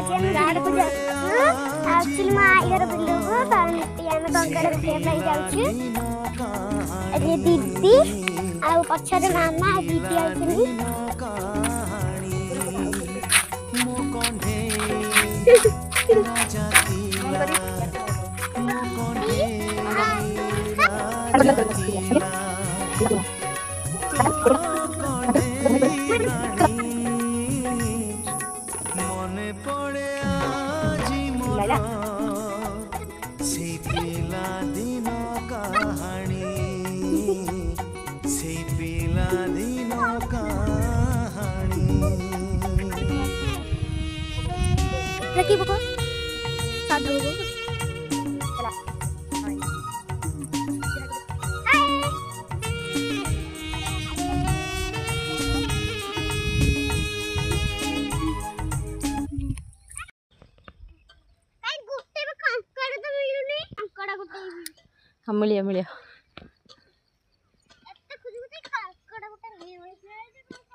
गाड़ को एक्चुअली मैं आईगर बिल्लो तारमिया में कंकड़ खेल नहीं जाउछु अरे दीदी आ पछरे मामा दीदी आइछनी मने पड़े आजी मोरा से पिला दिन कहानी से पिला दिन कहानी लकी बको साधु बको चला मिलिया एत्ते खुद गुटे काकड़ा गुटे नहीं होइछ